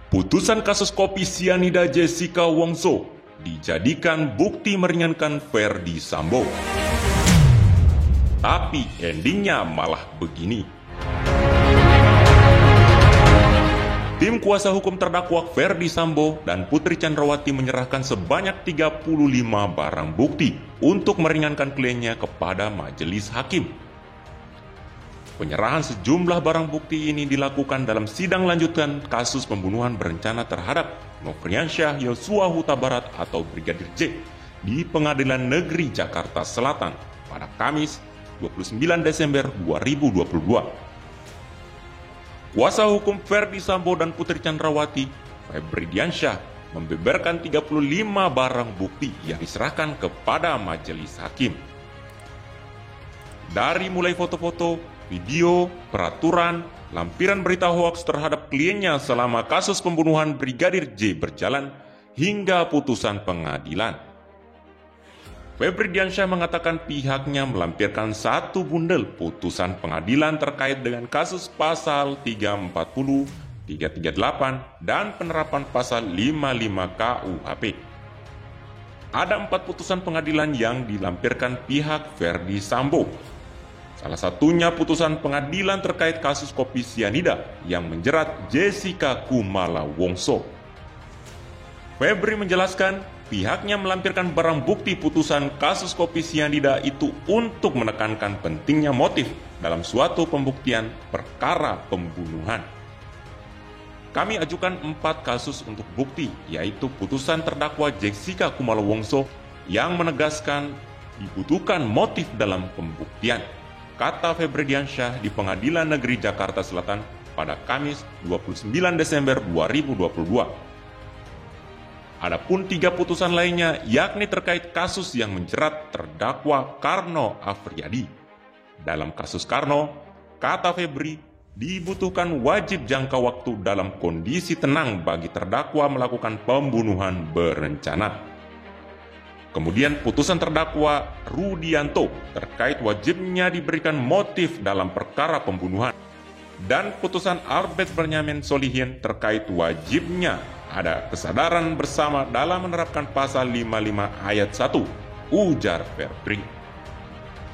Putusan kasus kopi sianida Jessica Wongso dijadikan bukti meringankan Ferdy Sambo. Tapi endingnya malah begini. Tim kuasa hukum terdakwa Ferdy Sambo dan Putri Chandrawati menyerahkan sebanyak 35 barang bukti untuk meringankan kliennya kepada majelis hakim. Penyerahan sejumlah barang bukti ini dilakukan dalam sidang lanjutan kasus pembunuhan berencana terhadap Nofriansyah Yosua Huta Barat atau Brigadir J di Pengadilan Negeri Jakarta Selatan pada Kamis 29 Desember 2022. Kuasa hukum Ferdy Sambo dan Putri Chandrawati, Febri Diansyah, membeberkan 35 barang bukti yang diserahkan kepada majelis hakim. Dari mulai foto-foto, video, peraturan, lampiran berita hoaks terhadap kliennya selama kasus pembunuhan Brigadir J berjalan, hingga putusan pengadilan. Febri Diansyah mengatakan pihaknya melampirkan satu bundel putusan pengadilan terkait dengan kasus pasal 340, 338, dan penerapan pasal 55 KUHP. Ada 4 putusan pengadilan yang dilampirkan pihak Ferdy Sambo. Salah satunya putusan pengadilan terkait kasus kopi sianida yang menjerat Jessica Kumala Wongso. Febri menjelaskan pihaknya melampirkan barang bukti putusan kasus kopi sianida itu untuk menekankan pentingnya motif dalam suatu pembuktian perkara pembunuhan. Kami ajukan 4 kasus untuk bukti, yaitu putusan terdakwa Jessica Kumala Wongso yang menegaskan dibutuhkan motif dalam pembuktian, kata Febri Diansyah di Pengadilan Negeri Jakarta Selatan pada Kamis 29 Desember 2022. Adapun 3 putusan lainnya yakni terkait kasus yang menjerat terdakwa Karno Afriyadi. Dalam kasus Karno, kata Febri, dibutuhkan wajib jangka waktu dalam kondisi tenang bagi terdakwa melakukan pembunuhan berencana. Kemudian putusan terdakwa Rudianto terkait wajibnya diberikan motif dalam perkara pembunuhan. Dan putusan Albert Benyamin Solihin terkait wajibnya ada kesadaran bersama dalam menerapkan pasal 55 ayat 1, ujar Febri.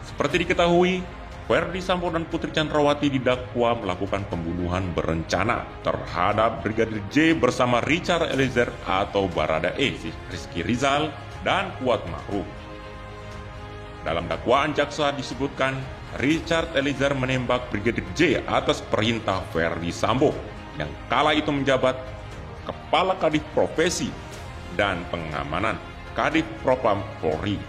Seperti diketahui, Ferdy Sambo dan Putri Chandrawati didakwa melakukan pembunuhan berencana terhadap Brigadir J bersama Richard Eliezer atau Baradae, Rizky Rizal, dan Kuat Ma'ruf. Dalam dakwaan jaksa disebutkan Richard Eliezer menembak Brigadir J atas perintah Ferdy Sambo yang kala itu menjabat Kepala Kadif Profesi dan Pengamanan Kadif Propam Polri.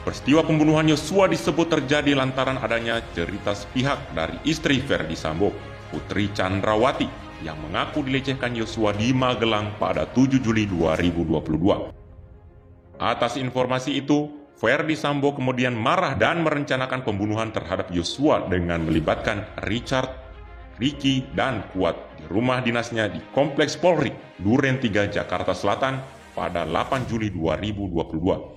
Peristiwa pembunuhan Yosua disebut terjadi lantaran adanya cerita sepihak dari istri Ferdy Sambo, Putri Chandrawati, yang mengaku dilecehkan Yosua di Magelang pada 7 Juli 2022. Atas informasi itu, Ferdy Sambo kemudian marah dan merencanakan pembunuhan terhadap Yosua dengan melibatkan Richard, Ricky, dan Kuat di rumah dinasnya di Kompleks Polri, Duren 3, Jakarta Selatan pada 8 Juli 2022.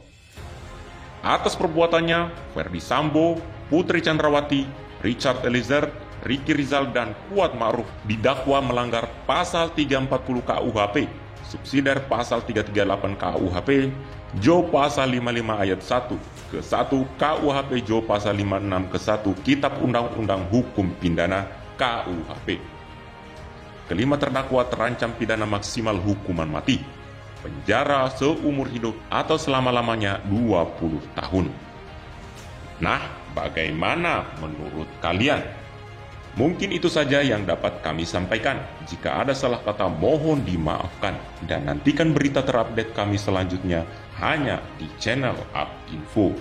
Atas perbuatannya, Ferdy Sambo, Putri Chandrawati, Richard Eliezer, Rizky Rizal, dan Kuat Ma'ruf didakwa melanggar pasal 340 KUHP, subsidiar pasal 338 KUHP, Jo pasal 55 ayat 1 ke 1 KUHP, Jo pasal 56 ke 1 Kitab Undang-Undang Hukum Pidana KUHP. Kelima terdakwa terancam pidana maksimal hukuman mati, penjara seumur hidup atau selama-lamanya 20 tahun. Nah, bagaimana menurut kalian? Mungkin itu saja yang dapat kami sampaikan. Jika ada salah kata mohon dimaafkan, dan nantikan berita terupdate kami selanjutnya hanya di channel Up Info.